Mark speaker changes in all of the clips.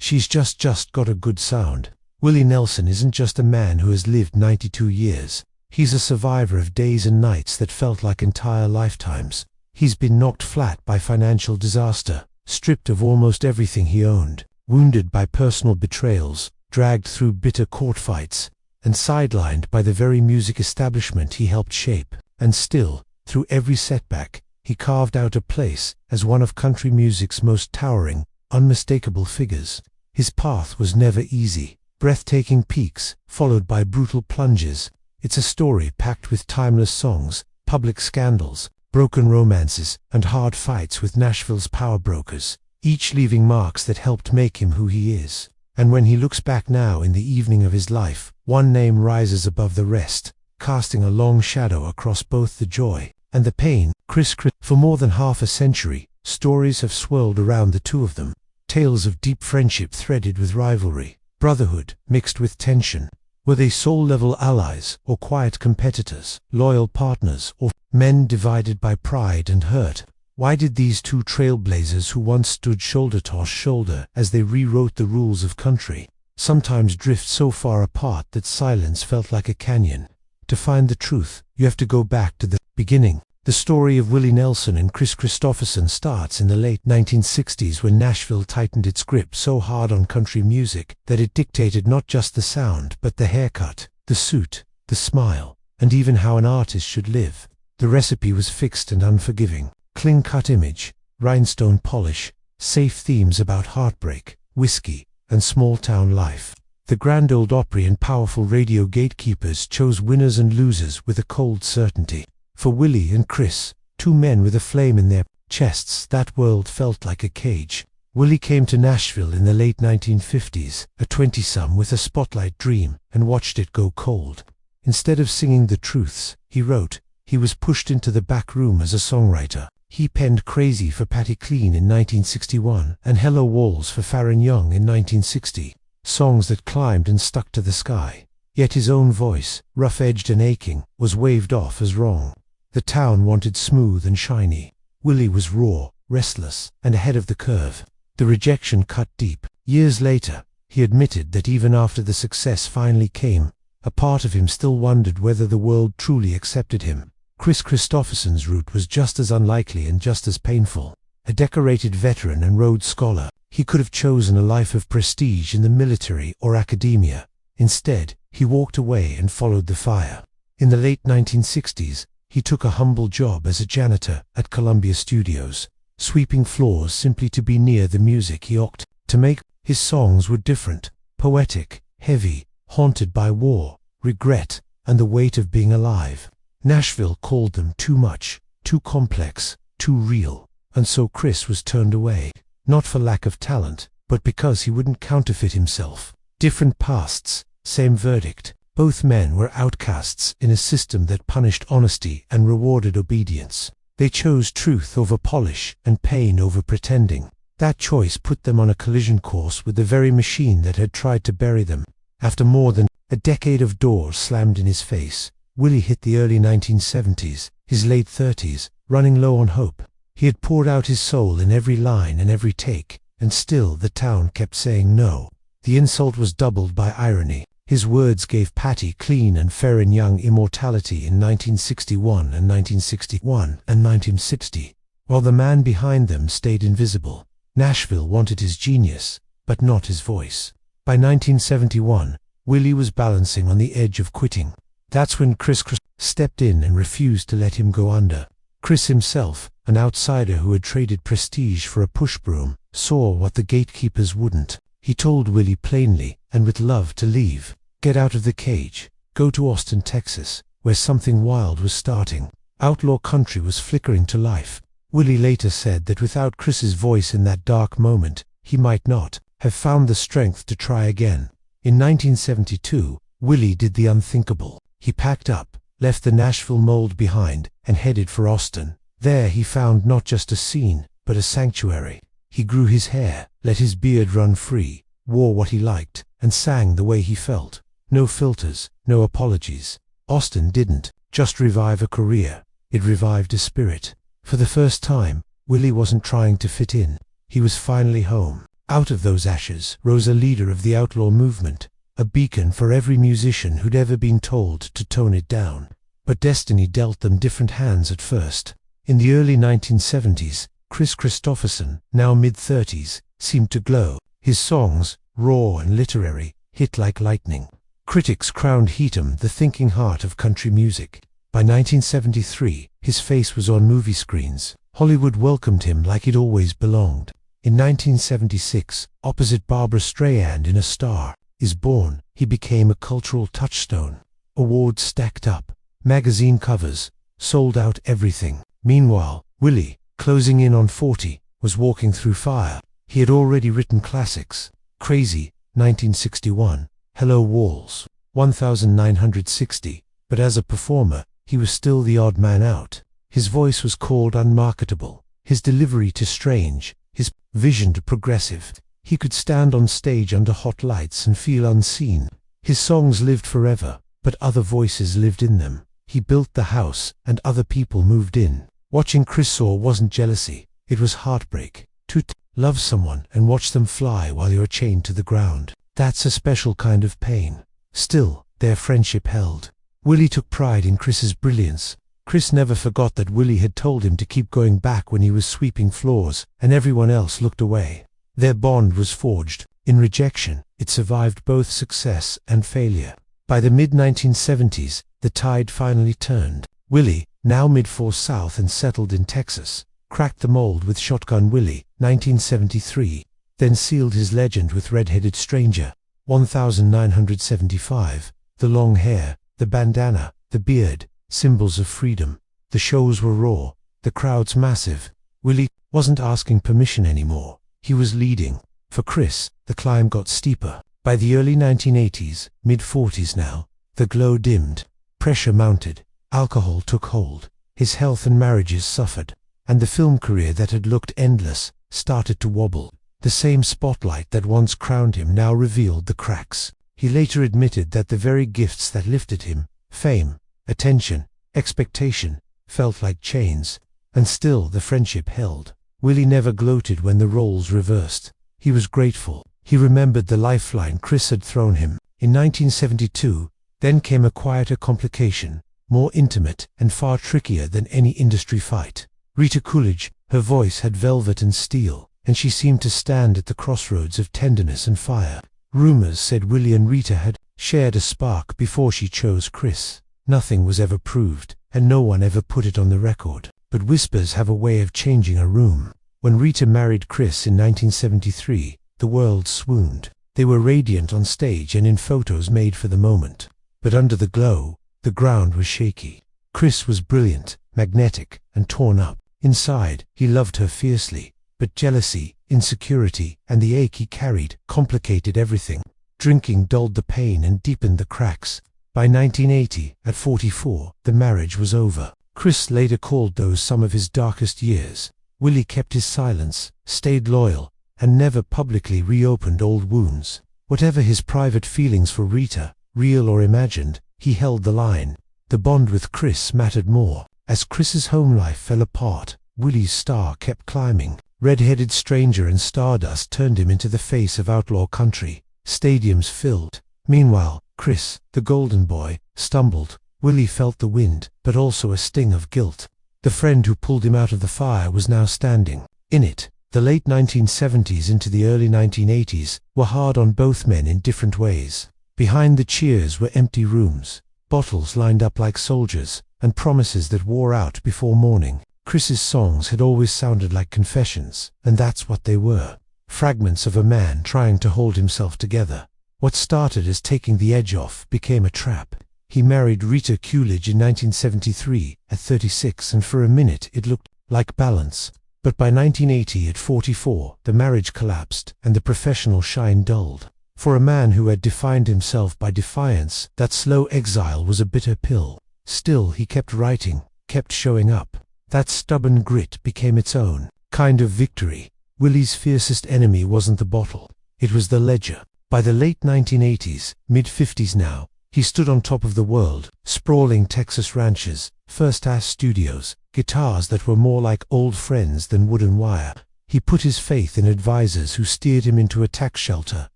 Speaker 1: She's just got a good sound. Willie Nelson isn't just a man who has lived 92 years. He's a survivor of days and nights that felt like entire lifetimes. He's been knocked flat by financial disaster, stripped of almost everything he owned, wounded by personal betrayals, dragged through bitter court fights, and sidelined by the very music establishment he helped shape. And still, through every setback, he carved out a place as one of country music's most towering, unmistakable figures. His path was never easy. Breathtaking peaks, followed by brutal plunges. It's a story packed with timeless songs, public scandals, broken romances, and hard fights with Nashville's power brokers, each leaving marks that helped make him who he is. And when he looks back now in the evening of his life, one name rises above the rest, casting a long shadow across both the joy and the pain. Kris Kristofferson. For more than half a century, stories have swirled around the two of them. Tales of deep friendship threaded with rivalry, brotherhood mixed with tension. Were they soul-level allies or quiet competitors, loyal partners or men divided by pride and hurt? Why did these two trailblazers who once stood shoulder to shoulder as they rewrote the rules of country, sometimes drift so far apart that silence felt like a canyon? To find the truth, you have to go back to the beginning. The story of Willie Nelson and Kris Kristofferson starts in the late 1960s when Nashville tightened its grip so hard on country music that it dictated not just the sound but the haircut, the suit, the smile, and even how an artist should live. The recipe was fixed and unforgiving. Clean-cut image, rhinestone polish, safe themes about heartbreak, whiskey, and small-town life. The Grand Ole Opry and powerful radio gatekeepers chose winners and losers with a cold certainty. For Willie and Kris, two men with a flame in their chests, that world felt like a cage. Willie came to Nashville in the late 1950s, a 20-some with a spotlight dream, and watched it go cold. Instead of singing the truths he wrote, he was pushed into the back room as a songwriter. He penned Crazy for Patti Cline in 1961 and Hello Walls for Farron Young in 1960, songs that climbed and stuck to the sky. Yet his own voice, rough-edged and aching, was waved off as wrong. The town wanted smooth and shiny. Willie was raw, restless, and ahead of the curve. The rejection cut deep. Years later, he admitted that even after the success finally came, a part of him still wondered whether the world truly accepted him. Kris Kristofferson's route was just as unlikely and just as painful. A decorated veteran and Rhodes Scholar, he could have chosen a life of prestige in the military or academia. Instead, he walked away and followed the fire. In the late 1960s, he took a humble job as a janitor at Columbia Studios, sweeping floors simply to be near the music he ought to make. His songs were different, poetic, heavy, haunted by war, regret, and the weight of being alive. Nashville called them too much, too complex, too real, and so Kris was turned away, not for lack of talent, but because he wouldn't counterfeit himself. Different pasts, same verdict. Both men were outcasts in a system that punished honesty and rewarded obedience. They chose truth over polish and pain over pretending. That choice put them on a collision course with the very machine that had tried to bury them. After more than a decade of doors slammed in his face, Willie hit the early 1970s, his late 30s, running low on hope. He had poured out his soul in every line and every take, and still the town kept saying no. The insult was doubled by irony. His words gave Patti Cline and Farron Young immortality in 1961 and 1960, while the man behind them stayed invisible. Nashville wanted his genius, but not his voice. By 1971, Willie was balancing on the edge of quitting. That's when Kris stepped in and refused to let him go under. Kris himself, an outsider who had traded prestige for a push broom, saw what the gatekeepers wouldn't. He told Willie plainly, and with love, to leave. Get out of the cage. Go to Austin, Texas, where something wild was starting. Outlaw country was flickering to life. Willie later said that without Kris's voice in that dark moment, he might not have found the strength to try again. In 1972, Willie did the unthinkable. He packed up, left the Nashville mold behind, and headed for Austin. There he found not just a scene, but a sanctuary. He grew his hair, let his beard run free, wore what he liked, and sang the way he felt. No filters, no apologies. Austin didn't just revive a career, it revived a spirit. For the first time, Willie wasn't trying to fit in. He was finally home. Out of those ashes rose a leader of the outlaw movement, a beacon for every musician who'd ever been told to tone it down. But destiny dealt them different hands at first. In the early 1970s, Kris Kristofferson, now mid-30s, seemed to glow. His songs, raw and literary, hit like lightning. Critics crowned him the thinking heart of country music. By 1973, his face was on movie screens. Hollywood welcomed him like he'd always belonged. In 1976, opposite Barbra Streisand in A Star Is Born, he became a cultural touchstone. Awards stacked up, magazine covers, sold out everything. Meanwhile, Willie, closing in on 40, was walking through fire. He had already written classics: Crazy, 1961, Hello Walls, 1960, but as a performer, he was still the odd man out. His voice was called unmarketable, his delivery too strange, his vision too progressive. He could stand on stage under hot lights and feel unseen. His songs lived forever, but other voices lived in them. He built the house, and other people moved in. Watching Kris soar wasn't jealousy, it was heartbreak. To love someone and watch them fly while you're chained to the ground. That's a special kind of pain. Still, their friendship held. Willie took pride in Kris's brilliance. Kris never forgot that Willie had told him to keep going back when he was sweeping floors, and everyone else looked away. Their bond was forged. In rejection, it survived both success and failure. By the mid-1970s, the tide finally turned. Willie, now mid-40s South and settled in Texas, cracked the mold with Shotgun Willie, 1973, then sealed his legend with Red-Headed Stranger, 1975. The long hair, the bandana, the beard, symbols of freedom. The shows were raw, the crowds massive. Willie wasn't asking permission anymore. He was leading. For Kris, the climb got steeper. By the early 1980s, mid-40s now, the glow dimmed. Pressure mounted. Alcohol took hold. His health and marriages suffered. And the film career that had looked endless started to wobble. The same spotlight that once crowned him now revealed the cracks. He later admitted that the very gifts that lifted him, fame, attention, expectation, felt like chains. And still the friendship held. Willie never gloated when the roles reversed. He was grateful. He remembered the lifeline Kris had thrown him. In 1972, then came a quieter complication, more intimate and far trickier than any industry fight. Rita Coolidge, her voice had velvet and steel, and she seemed to stand at the crossroads of tenderness and fire. Rumors said Willie and Rita had shared a spark before she chose Kris. Nothing was ever proved, and no one ever put it on the record. But whispers have a way of changing a room. When Rita married Kris in 1973, the world swooned. They were radiant on stage and in photos made for the moment. But under the glow, the ground was shaky. Kris was brilliant, magnetic, and torn up. Inside, he loved her fiercely, but jealousy, insecurity, and the ache he carried complicated everything. Drinking dulled the pain and deepened the cracks. By 1980, at 44, the marriage was over. Kris later called those some of his darkest years. Willie kept his silence, stayed loyal, and never publicly reopened old wounds. Whatever his private feelings for Rita, real or imagined, he held the line. The bond with Kris mattered more. As Kris's home life fell apart, Willie's star kept climbing. Red-Headed Stranger and Stardust turned him into the face of outlaw country. Stadiums filled. Meanwhile, Kris, the golden boy, stumbled. Willie felt the wind, but also a sting of guilt. The friend who pulled him out of the fire was now standing in it. The late 1970s into the early 1980s were hard on both men in different ways. Behind the cheers were empty rooms, bottles lined up like soldiers, and promises that wore out before morning. Kris's songs had always sounded like confessions, and that's what they were. Fragments of a man trying to hold himself together. What started as taking the edge off became a trap. He married Rita Coolidge in 1973, at 36, and for a minute it looked like balance. But by 1980, at 44, the marriage collapsed, and the professional shine dulled. For a man who had defined himself by defiance, that slow exile was a bitter pill. Still, he kept writing, kept showing up. That stubborn grit became its own kind of victory. Willie's fiercest enemy wasn't the bottle, it was the ledger. By the late 1980s, mid-50s now, he stood on top of the world, sprawling Texas ranches, first-class studios, guitars that were more like old friends than wood and wire. He put his faith in advisors who steered him into a tax shelter,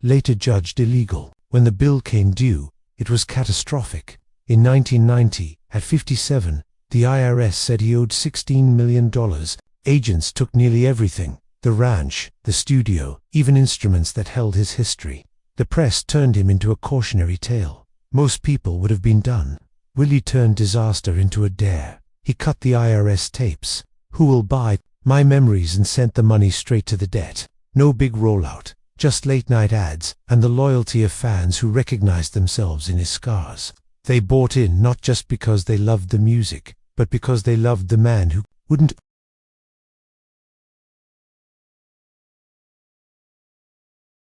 Speaker 1: later judged illegal. When the bill came due, it was catastrophic. In 1990, at 57, the IRS said he owed $16 million. Agents took nearly everything: the ranch, the studio, even instruments that held his history. The press turned him into a cautionary tale. Most people would have been done. Willie turned disaster into a dare. He cut the IRS tapes. Who will buy my memories? And sent the money straight to the debt. No big rollout, just late-night ads, and the loyalty of fans who recognized themselves in his scars. They bought in not just because they loved the music, but because they loved the man who wouldn't